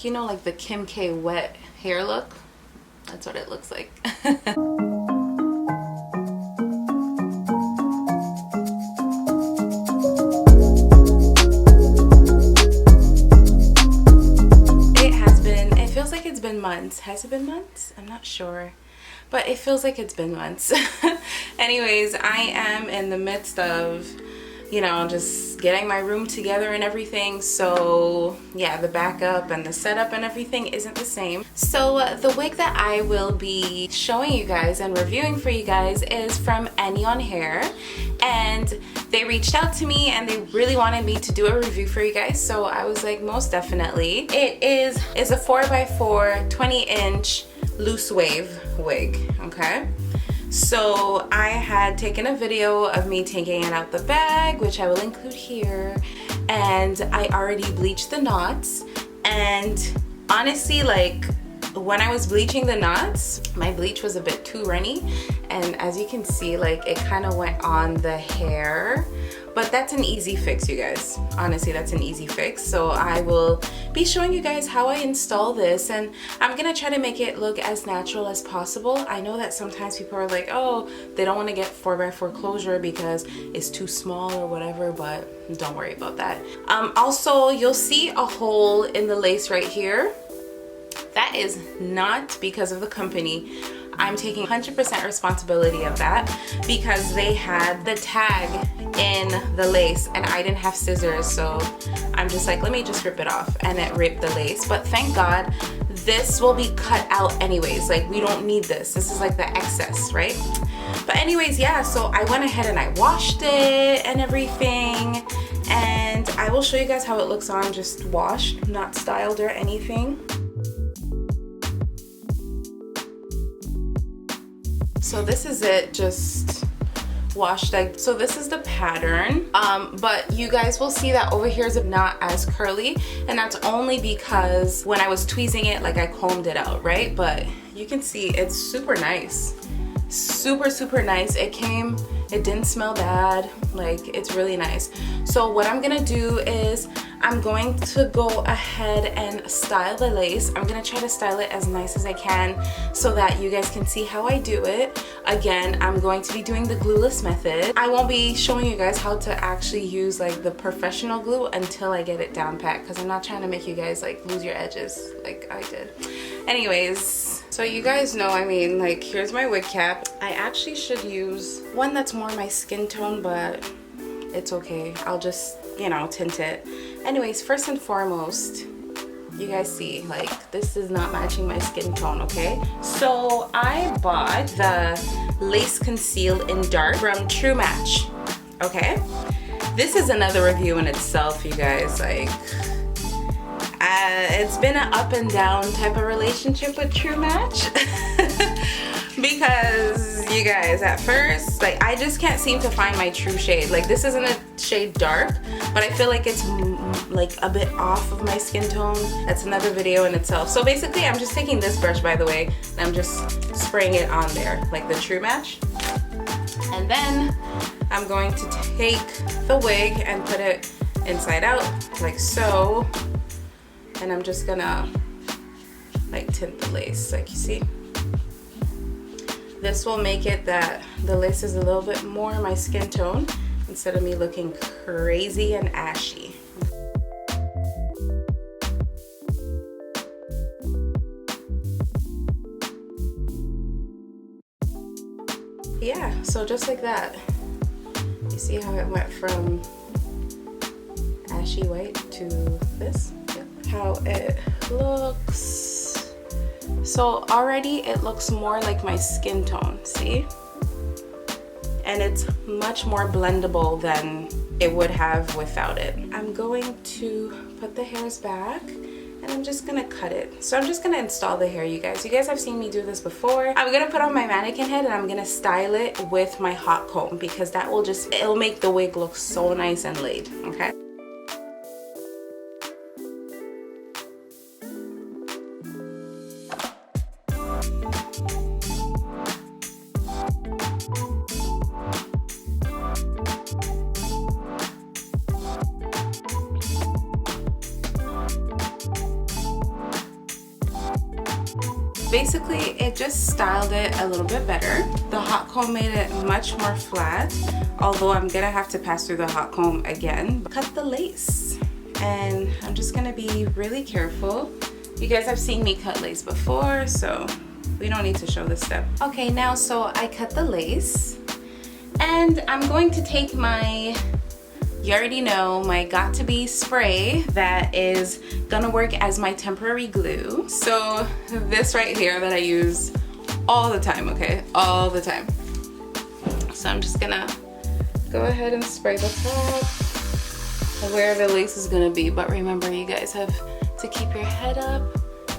You know, like the Kim K wet hair look? That's what it looks like. It feels like it's been months. Has it been months? I'm not sure. But it feels like it's been months. Anyways, I am in the midst of, you know, just getting my room together and everything. So yeah, the backup and the setup and everything isn't the same. So the wig that I will be showing you guys and reviewing for you guys is from Annionehair, and they reached out to me and they really wanted me to do a review for you guys. So I was like, most definitely. It is a 4x4 20-inch loose wave wig. Okay, so I had taken a video of me taking it out the bag, which I will include here, and I already bleached the knots. And honestly, like, when I was bleaching the knots, my bleach was a bit too runny, and as you can see, like, it kind of went on the hair. But that's an easy fix, you guys. Honestly, that's an easy fix. So I will be showing you guys how I install this, and I'm gonna try to make it look as natural as possible. I know that sometimes people are like, oh, they don't want to get 4x4 closure because it's too small or whatever, but don't worry about that. Also, you'll see a hole in the lace right here. That is not because of the company. I'm taking 100% responsibility of that because they had the tag in the lace and I didn't have scissors, so I'm just like, let me just rip it off, and it ripped the lace. But thank God this will be cut out anyways. Like, we don't need this. This is like the excess, right? But anyways, yeah, so I went ahead and I washed it and everything, and I will show you guys how it looks on just washed, not styled or anything. So this is it, just washed. Like, so this is the pattern, but you guys will see that over here is not as curly, and that's only because when I was tweezing it, like, I combed it out, right? But you can see it's super nice, super nice. It didn't smell bad, like, it's really nice. So what I'm gonna do is I'm going to go ahead and style the lace. I'm gonna try to style it as nice as I can so that you guys can see how I do it. Again, I'm going to be doing the glueless method. I won't be showing you guys how to actually use like the professional glue until I get it down pat, because I'm not trying to make you guys like lose your edges like I did. Anyways, so you guys know, I mean, like, here's my wig cap. I actually should use one that's more my skin tone, but it's okay. I'll just, you know, tint it. Anyways, first and foremost, you guys see, like, this is not matching my skin tone, okay? So I bought the Lace Conceal in Dark from True Match, okay? This is another review in itself, you guys. Like, it's been an up and down type of relationship with True Match. Because you guys, at first, like, I just can't seem to find my true shade. Like, this isn't a shade dark, but I feel like it's like a bit off of my skin tone. That's another video in itself. So basically, I'm just taking this brush, by the way, and I'm just spraying it on there, like the True Match. And then I'm going to take the wig and put it inside out, like so. And I'm just gonna, like, tint the lace, like you see. This will make it that the lace is a little bit more my skin tone instead of me looking crazy and ashy. Yeah, so just like that. You see how it went from ashy white to this? Yep. How it looks. So already it looks more like my skin tone, see? And it's much more blendable than it would have without it. I'm going to put the hairs back and I'm just gonna cut it. So I'm just gonna install the hair, you guys. You guys have seen me do this before. I'm gonna put on my mannequin head and I'm gonna style it with my hot comb, because that will just, it'll make the wig look so nice and laid, okay? Basically, it just styled it a little bit better. The hot comb made it much more flat, although I'm gonna have to pass through the hot comb again. Cut the lace, and I'm just gonna be really careful. You guys have seen me cut lace before, so we don't need to show this step. Okay, now so I cut the lace, and I'm going to take my, you already know, my Got To Be spray that is gonna work as my temporary glue. So this right here that I use all the time, okay? All the time. So I'm just gonna go ahead and spray the top where the lace is gonna be. But remember, you guys have to keep your head up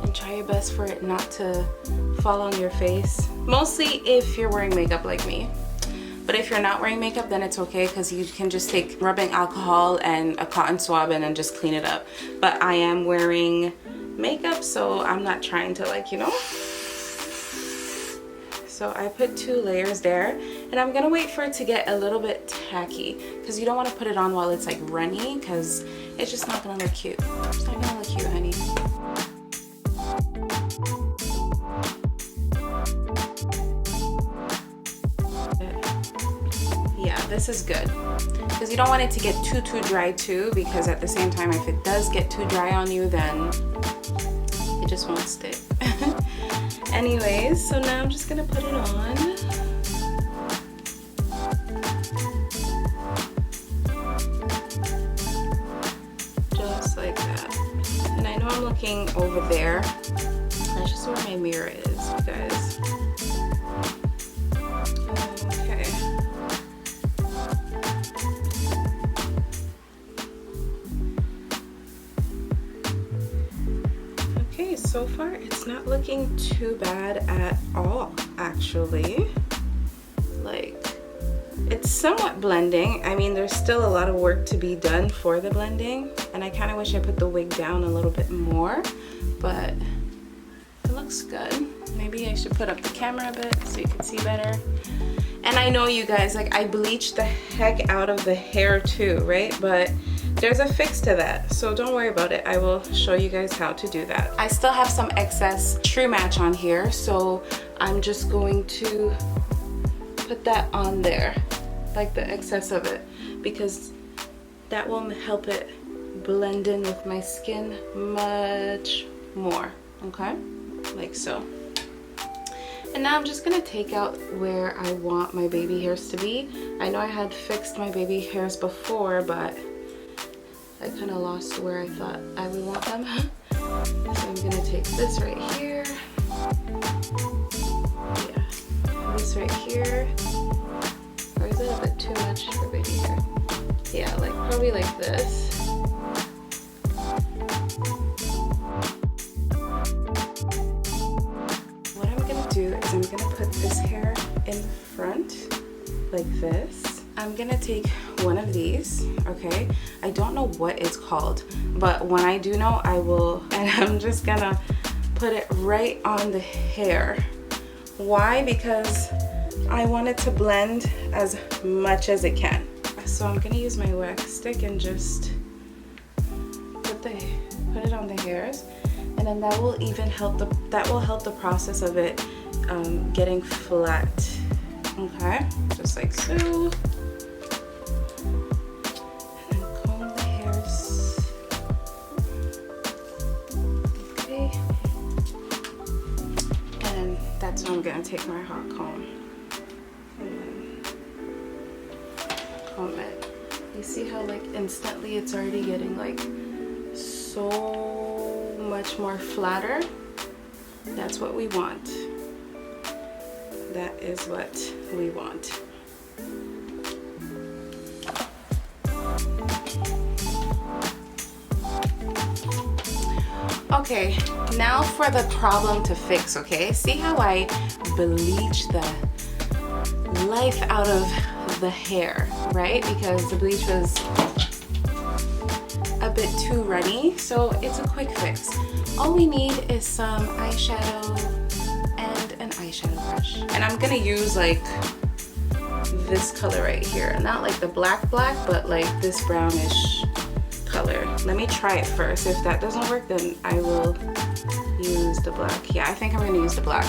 and try your best for it not to fall on your face. Mostly if you're wearing makeup like me. But if you're not wearing makeup, then it's okay, because you can just take rubbing alcohol and a cotton swab and then just clean it up. But I am wearing makeup, so I'm not trying to, like, you know. So I put 2 layers there, and I'm gonna wait for it to get a little bit tacky, because you don't want to put it on while it's like runny, because it's just not gonna look cute. It's not gonna look cute, honey. Yeah, this is good, because you don't want it to get too dry too, because at the same time, if it does get too dry on you, then it just won't stick. Anyways, so now I'm just gonna put it on. Just like that. And I know I'm looking over there. That's just where my mirror is, you guys. Okay. Okay, so far it's not looking too bad at all, actually. Like, it's somewhat blending. I mean, there's still a lot of work to be done for the blending, and I kind of wish I put the wig down a little bit more, but it looks good. Maybe I should put up the camera a bit so you can see better. And I know, you guys, like, I bleached the heck out of the hair too, right? But there's a fix to that, so don't worry about it. I will show you guys how to do that. I still have some excess True Match on here, so I'm just going to put that on there, like the excess of it, because that will help it blend in with my skin much more, okay? Like so. And now I'm just gonna take out where I want my baby hairs to be. I know I had fixed my baby hairs before, but I kind of lost where I thought I would want them. So I'm gonna take this right here. Yeah, this right here. Or is it a bit too much for baby hair? Yeah, like probably like this. What I'm gonna do is I'm gonna put this hair in the front like this. I'm gonna take one of these, okay? I don't know what it's called, but when I do know, I will, and I'm just gonna put it right on the hair. Why? Because I want it to blend as much as it can. So I'm gonna use my wax stick and just put it on the hairs, and then that will even help the process of it getting flat. Okay, just like so. So I'm gonna take my hot comb and comb it. You see how like instantly it's already getting like so much more flatter? That's what we want. That is what we want. Okay, now for the problem to fix, okay? See how I bleach the life out of the hair, right? Because the bleach was a bit too runny, so it's a quick fix. All we need is some eyeshadow and an eyeshadow brush. And I'm gonna use like this color right here. Not like the black, but like this brownish color. Let me try it first. If that doesn't work, then I will use the black. Yeah, I think I'm gonna use the black.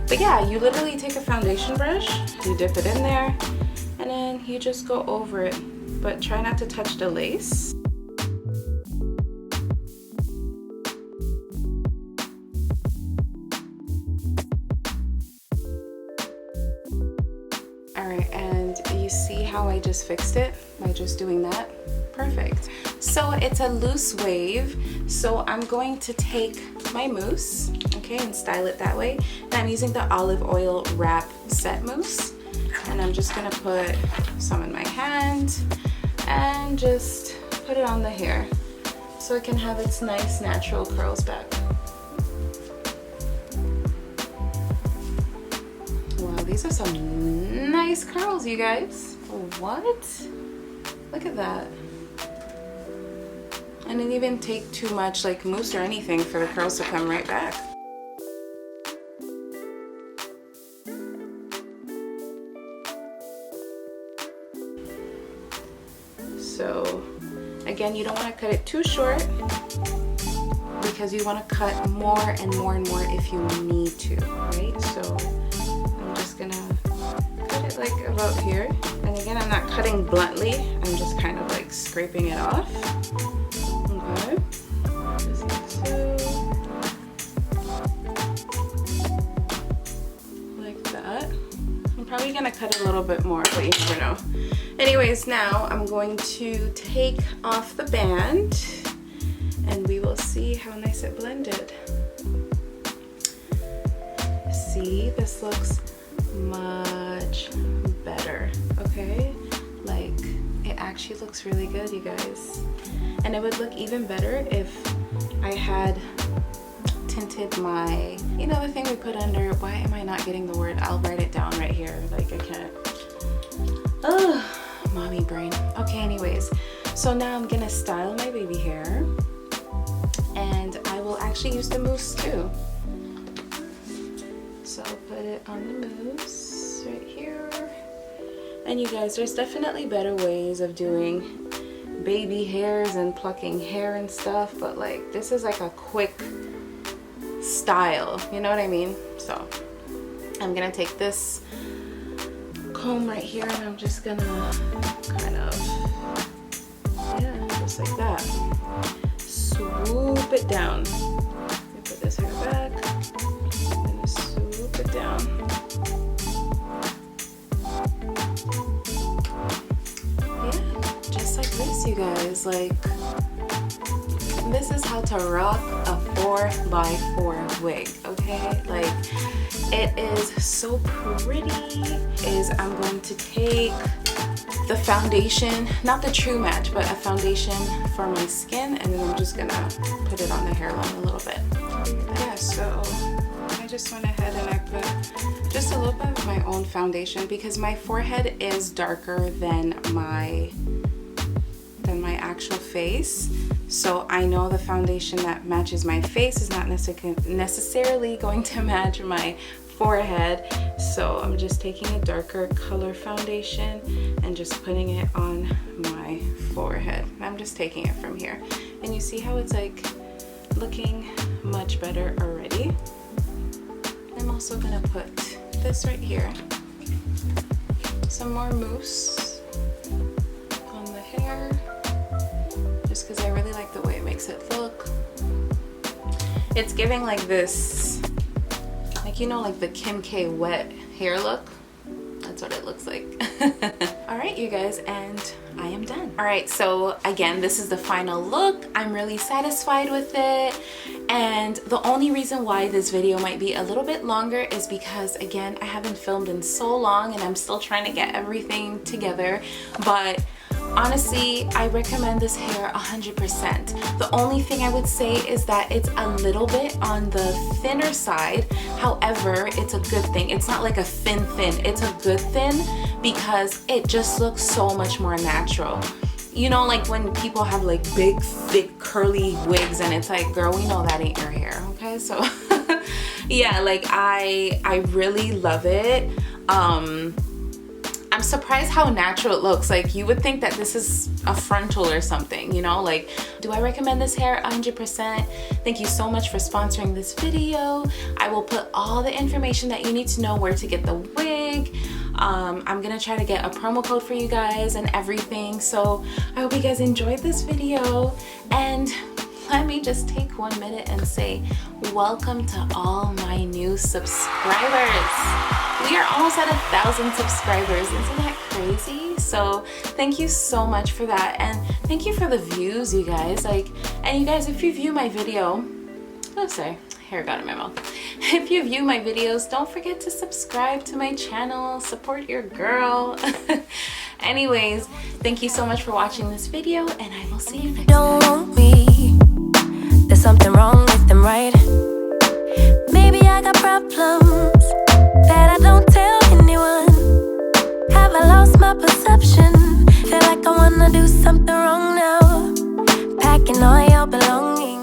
But yeah, you literally take a foundation brush, you dip it in there, and then you just go over it. But try not to touch the lace. Alright, and you see how I just fixed it by just doing that? Perfect. So it's a loose wave, so I'm going to take my mousse, okay, and style it that way. And I'm using the olive oil wrap set mousse, and I'm just gonna put some in my hand and just put it on the hair so it can have its nice natural curls back. Wow, these are some nice curls, you guys. What? Look at that. I didn't even take too much like mousse or anything for the curls to come right back. So again, you don't want to cut it too short because you want to cut more and more and more if you need to, right? So I'm just gonna cut it like about here. And again, I'm not cutting bluntly, I'm just kind of like scraping it off. Okay, just like so. Like that. I'm probably gonna cut a little bit more, but you never know. Anyways, now I'm going to take off the band and we will see how nice it blended. See, this looks much better, okay? Like, it actually looks really good, you guys. And it would look even better if I had tinted my, you know, the thing we put under, why am I not getting the word? I'll write it down right here, like I can't. Ugh, mommy brain. Okay, anyways, so now I'm gonna style my baby hair and I will actually use the mousse too. So I'll put it on the mousse right here. And you guys, there's definitely better ways of doing baby hairs and plucking hair and stuff, but like this is like a quick style, you know what I mean? So I'm gonna take this comb right here and I'm just gonna kind of, yeah, just like that, swoop it down. Let me put this hair back and swoop it down. Yeah, just like this, you guys. Like, this is how to rock a 4x4 wig, okay? Like, it is so pretty. I'm going to take the foundation, not the True Match, but a foundation for my skin, and then I'm just gonna put it on the hairline a little bit. Yeah, so I just went ahead and I put just a little bit of my own foundation because my forehead is darker than my actual face. So I know the foundation that matches my face is not necessarily going to match my forehead. So I'm just taking a darker color foundation and just putting it on my forehead. I'm just taking it from here. And you see how it's like looking much better already. I'm also gonna put this right here. Some more mousse on the hair. Just because I really like the way it makes it look. It's giving like this, like, you know, like the Kim K wet hair look. That's what it looks like. All right, you guys, and I am done. All right, so again, this is the final look. I'm really satisfied with it. And the only reason why this video might be a little bit longer is because, again, I haven't filmed in so long and I'm still trying to get everything together. But honestly, I recommend this hair 100%. The only thing I would say is that it's a little bit on the thinner side. However, it's a good thing. It's not like a thin, it's a good thin because it just looks so much more natural. You know, like when people have like big, thick, curly wigs and it's like, girl, we know that ain't your hair, okay? So yeah, like I really love it. I'm surprised how natural it looks. Like, you would think that this is a frontal or something, you know? Like, do I recommend this hair? 100%. Thank you so much for sponsoring this video. I will put all the information that you need to know where to get the wig. I'm gonna try to get a promo code for you guys and everything. So I hope you guys enjoyed this video, and let me just take 1 minute and say welcome to all my new subscribers. We are almost at 1,000 subscribers. Isn't that crazy? So thank you so much for that, and thank you for the views, you guys. Like, and you guys, if you view my video, oh sorry, hair got in my mouth. If you view my videos, don't forget to subscribe to my channel. Support your girl. Anyways, thank you so much for watching this video, and I will see you next time. Don't want me. There's something wrong with them, right? Maybe I got problems that I don't tell anyone. Have I lost my perception? Feel like I wanna do something wrong now. Packing all your belongings.